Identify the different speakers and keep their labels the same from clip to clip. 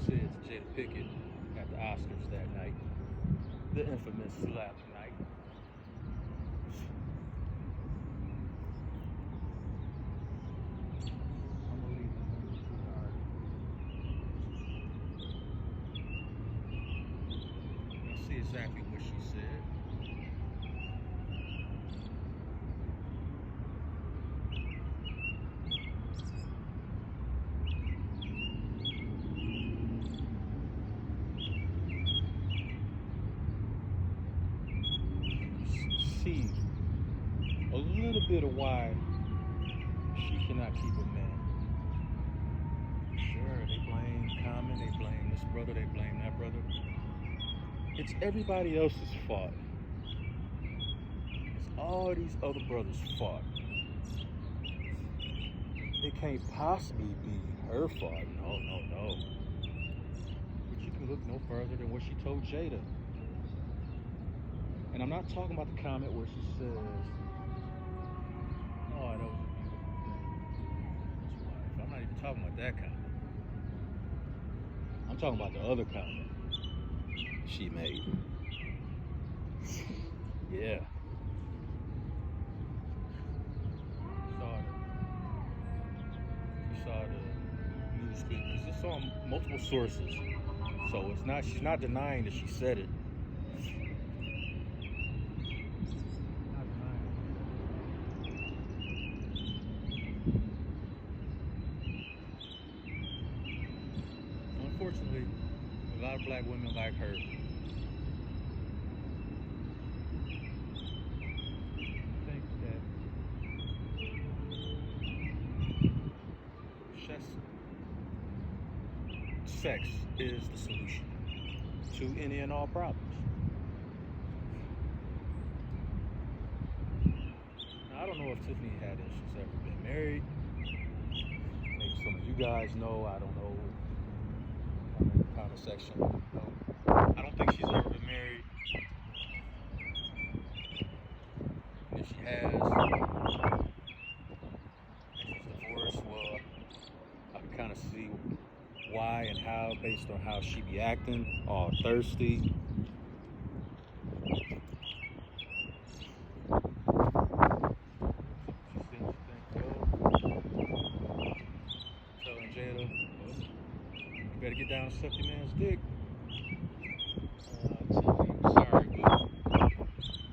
Speaker 1: said to Jada Pickett at the Oscars that night, the infamous slap night. I'm gonna leave it to the article. You'll see exactly what she said. See a little bit of why she cannot keep a man. Sure, they blame Common, they blame this brother, they blame that brother. It's everybody else's fault. It's all these other brothers' fault. It can't possibly be her fault. No. But you can look no further than what she told Jada. And I'm not talking about the comment where she says, oh, that was a beautiful thing. His wife. I'm not even talking about that comment. I'm talking about the other comment she made. Yeah. You saw the news clip, because it's on multiple sources. So she's not denying that she said it. Unfortunately, a lot of black women like her think that sex is the solution to any and all problems. Now, I don't know if Tiffany Hadish has ever been married. Maybe some of you guys know. I don't know. In the comment section. I don't think she's ever been married. And if she has, and she's divorced, well, I can kind of see why and how, based on how she be acting, all thirsty. She seems to think, telling Jada, you better get down and suck your man's dick. I'm sorry, but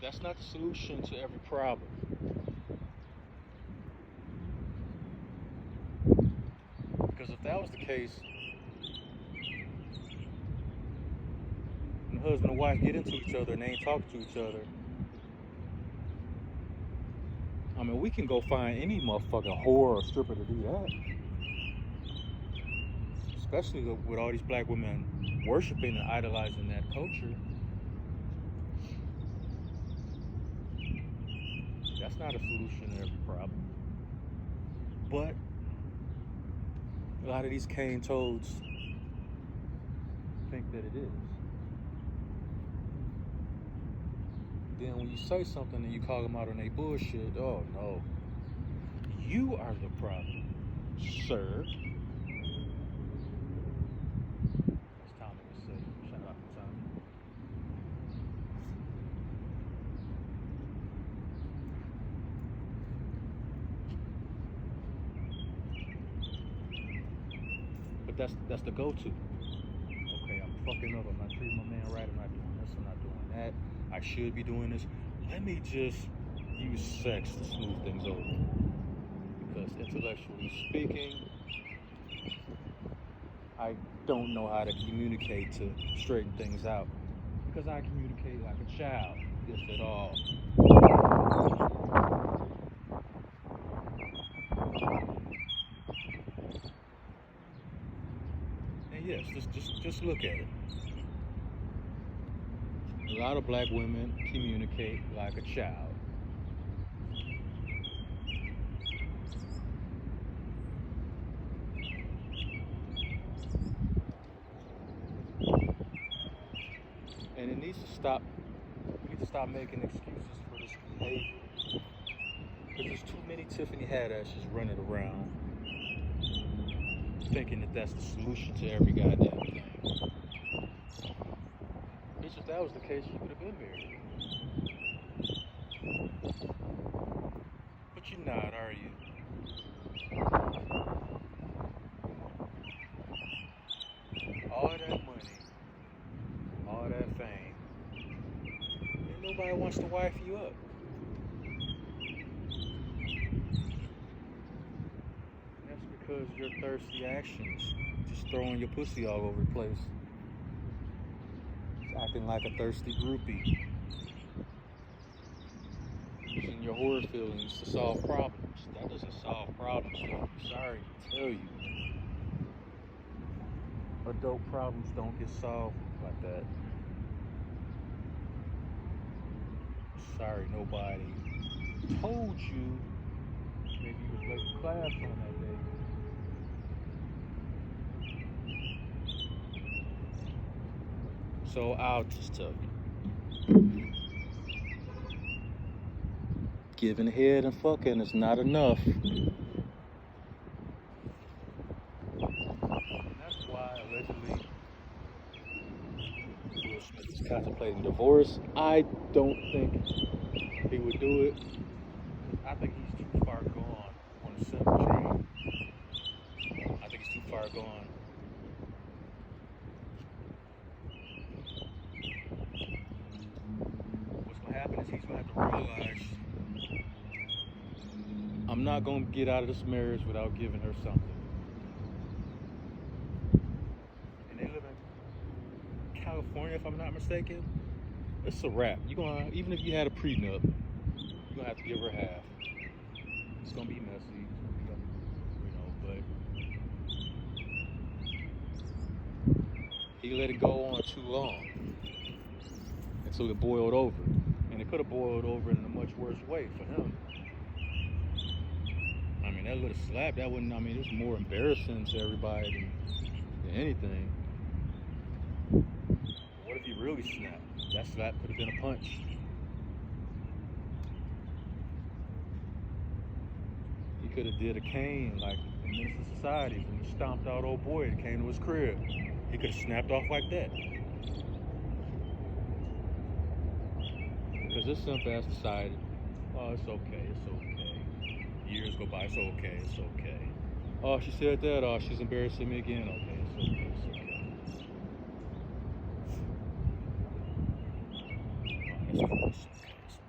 Speaker 1: that's not the solution to every problem. Because if that was the case, when the husband and wife get into each other and they ain't talking to each other, I mean, we can go find any motherfucking whore or stripper to do that. Especially with all these black women worshiping and idolizing that culture. That's not a solution to every problem. But a lot of these cane toads think that it is. Then when you say something and you call them out on their bullshit, oh no. You are the problem, sir. But that's the go-to. Okay, I'm fucking up. I'm not treating my man right. I'm not doing this. I'm not doing that. I should be doing this. Let me just use sex to smooth things over. Because intellectually speaking, I don't know how to communicate to straighten things out. Because I communicate like a child, if at all. And yes, just look at it. A lot of black women communicate like a child. And it needs to stop. We need to stop making excuses for this behavior. Because there's too many Tiffany Hadishes running around thinking that that's the solution to every goddamn thing. Bitch, if that was the case, you could have been married. But you're not, are you? All that money, all that fame, and nobody wants to wife you up. And that's because your thirsty actions, just throwing your pussy all over the place, just acting like a thirsty groupie, using your horror feelings to solve problems. That doesn't solve problems, though. Sorry to tell you. Adult problems don't get solved like that. Sorry, nobody told you. Maybe you was late to class on that day. So I'll just tell you. Giving head and fucking is not enough. That's why, allegedly, Will Smith is contemplating divorce. I don't think he would do it. I think he's too far gone on the simple train. I think he's too far gone. What's going to happen is he's going to have to realize, I'm not going to get out of this marriage without giving her something. And they live in California, if I'm not mistaken. It's a wrap. Even if you had a prenup, you're going to have to give her half. It's going to be messy, but he let it go on too long until it boiled over. And it could have boiled over in a much worse way for him. I mean, that little slap, it was more embarrassing to everybody than anything. What if he really snapped? That slap could have been a punch. He could have did a cane like in Minister Society when he stomped out old boy that came to his crib. He could have snapped off like that. Because this simp ass decided, oh, it's okay. Years go by, it's okay. Oh, she said that, oh, she's embarrassing me again. Okay, it's okay. Oh, that's cool, it's okay.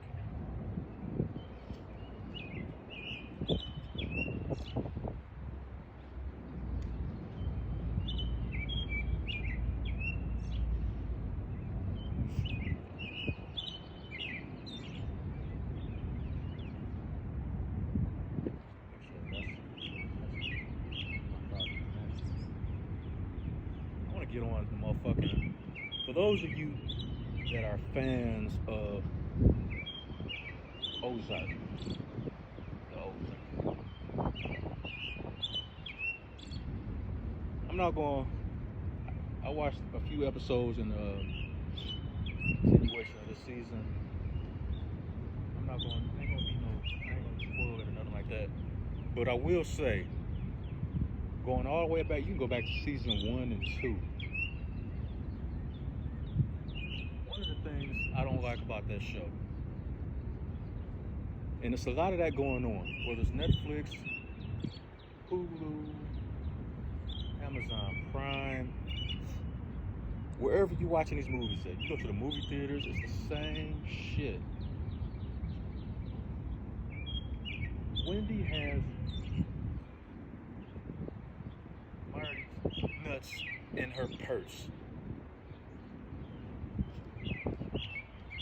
Speaker 1: Get on the motherfucking. For those of you that are fans of Ozark, I'm not going. I watched a few episodes in the continuation of this season. I'm not going. I ain't gonna spoil it or nothing like that. But I will say, going all the way back, you can go back to season 1 and 2. One of the things I don't like about that show, and it's a lot of that going on, whether it's Netflix, Hulu, Amazon Prime, wherever you're watching these movies at. You go to the movie theaters, it's the same shit. Wendy has Martys nuts in her purse.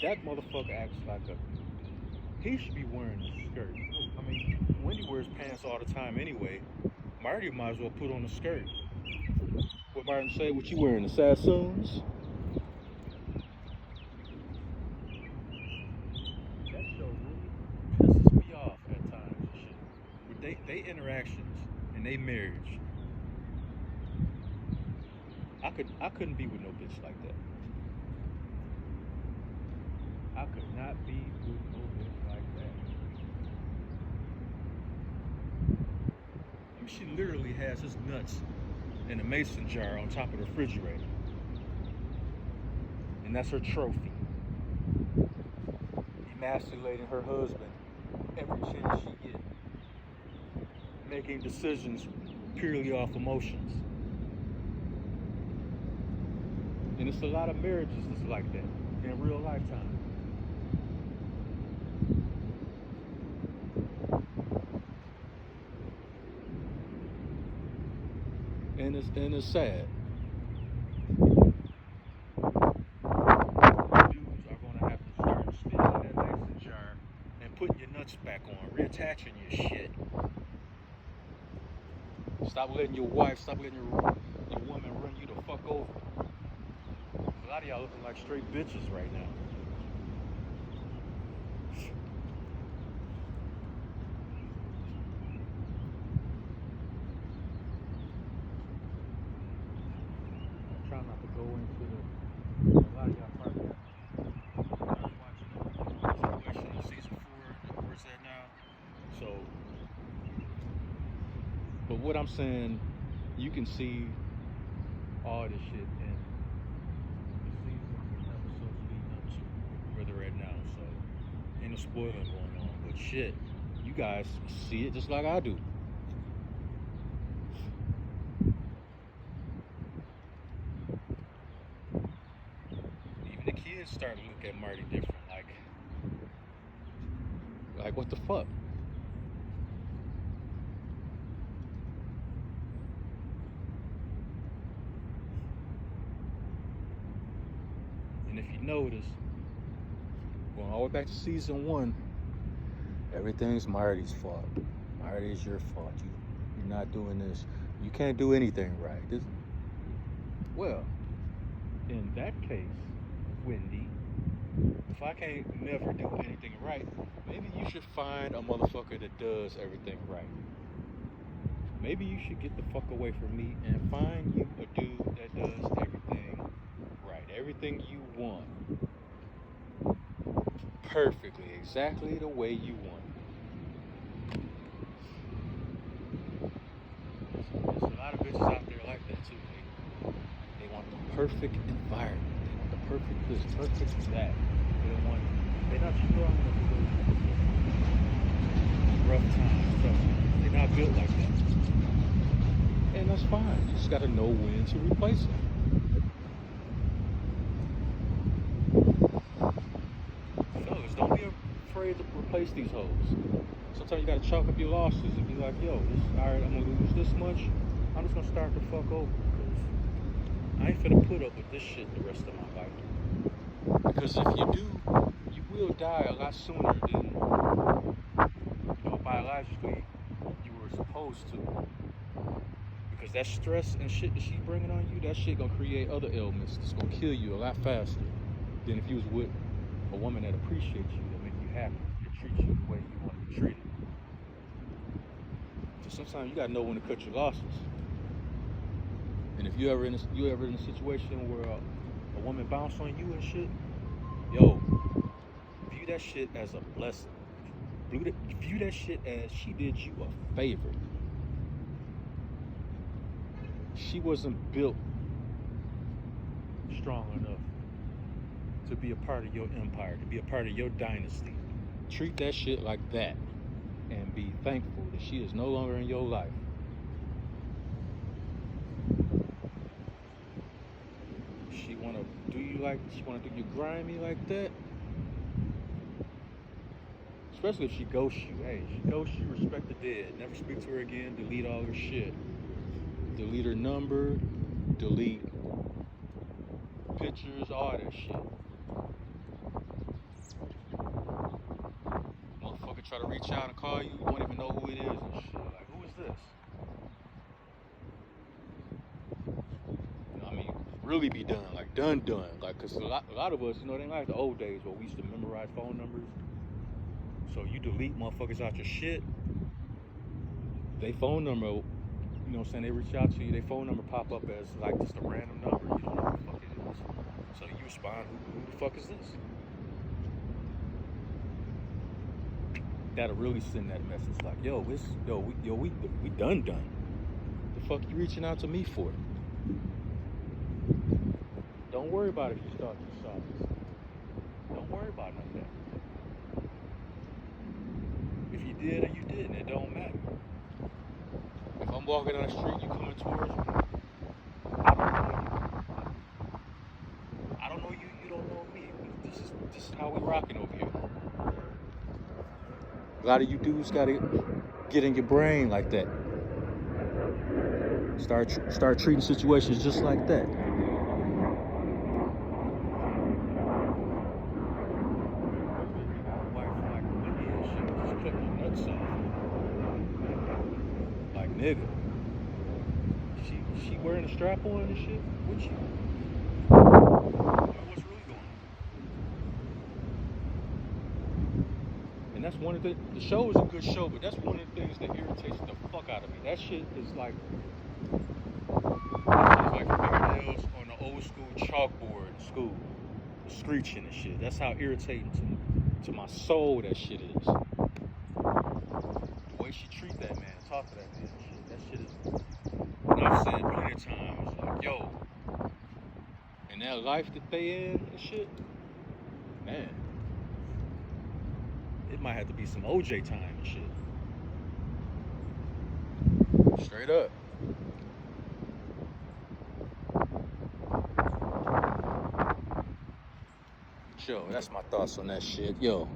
Speaker 1: That motherfucker acts like he should be wearing a skirt. I mean, Wendy wears pants all the time anyway. Marty might as well put on a skirt. What Martin say? What you wearing? The Sassoons? That show really pisses me off at times and shit. With they interactions and they marriage. I couldn't be with no bitch like that. I could not be with no bitch like that. I mean, she literally has his nuts in a mason jar on top of the refrigerator. and that's her trophy. Emasculating her husband every chance she gets. Making decisions purely off emotions. And it's a lot of marriages that's like that in real lifetime. And it's sad. Dudes are gonna have to start spinning that mason jar and putting your nuts back on, reattaching your shit. Stop letting your wife, stop letting your woman run you the fuck over. A lot of y'all looking like straight bitches right now. I'm trying not to go into a lot of y'all probably watching situation season 4, where it's at now. So, but what I'm saying, you can see all this shit in the seasons and episodes leading up to where they're at now. So, ain't no spoiling going on. But shit, you guys see it just like I do. Even the kids start to look at Marty different. Like what the fuck? And if you notice, going all the way back to season 1, everything's Marty's fault. Marty's your fault. You're not doing this. You can't do anything right. Well, in that case, Wendy, if I can't never do anything right, maybe you should find a motherfucker that does everything right. Maybe you should get the fuck away from me and find you a dude that does everything right. Everything you want. Perfectly, exactly the way you want. There's a lot of bitches out there like that too. They want the perfect environment. They want the perfect this, perfect that. They're not strong enough to go through rough times, trust me. They're not built like that. And that's fine. You just gotta know when to replace them. Fellas, don't be afraid to replace these hoes. Sometimes you gotta chalk up your losses and be like, yo, alright, I'm gonna lose this much. I'm just gonna start the fuck over because I ain't finna put up with this shit the rest of my life. Because if you do, you will die a lot sooner than, biologically you were supposed to. Because that stress and shit that she bringing on you, that shit gonna create other ailments that's gonna kill you a lot faster than if you was with a woman that appreciates you, that make you happy, that treats you the way you want to be treated. So sometimes you gotta know when to cut your losses. And if you ever in a situation where a woman bounce on you and shit, yo, view that shit as a blessing. View that shit as she did you a favor. She wasn't built strong enough to be a part of your empire, to be a part of your dynasty. Treat that shit like that and be thankful that she is no longer in your life. She wanna do you grimy like that? Especially if she ghosts you. Hey, she ghosts you, respect the dead. Never speak to her again, delete all her shit. Delete her number, delete pictures, all that shit. Motherfucker try to reach out and call you, you don't even know who it is and shit. Like, who is this? Really be done, like done. Like, cause a lot of us, it ain't like the old days where we used to memorize phone numbers. So you delete motherfuckers out your shit, they phone number, they reach out to you, their phone number pop up as like just a random number, you don't know who the fuck it is. So you respond, who the fuck is this? That'll really send that message like, we done. The fuck you reaching out to me for? Don't worry about it if you start to solve. Don't worry about none of that. If you did or you didn't, it don't matter. If I'm walking down the street, you coming towards me, I don't know you, you don't know me. This is how we rocking over here. A lot of you dudes gotta get in your brain like that. Start treating situations just like that. Like, nigga, she wearing a strap on and shit with you. What's really going on? And that's one of the show is a good show, but that's one of the things that irritates the fuck out of me. That shit is like fingernails on the old school chalkboard in school, screeching and shit. That's how irritating to my soul that shit is. The way she treat that man, talk to that man, shit. That shit is. And I've said plenty of times, like, yo, in that life that they in and shit, man, it might have to be some OJ time and shit. Straight up. Yo, that's my thoughts on that shit. Yo,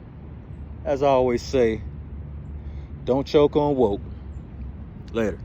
Speaker 1: as I always say, don't choke on woke. Later.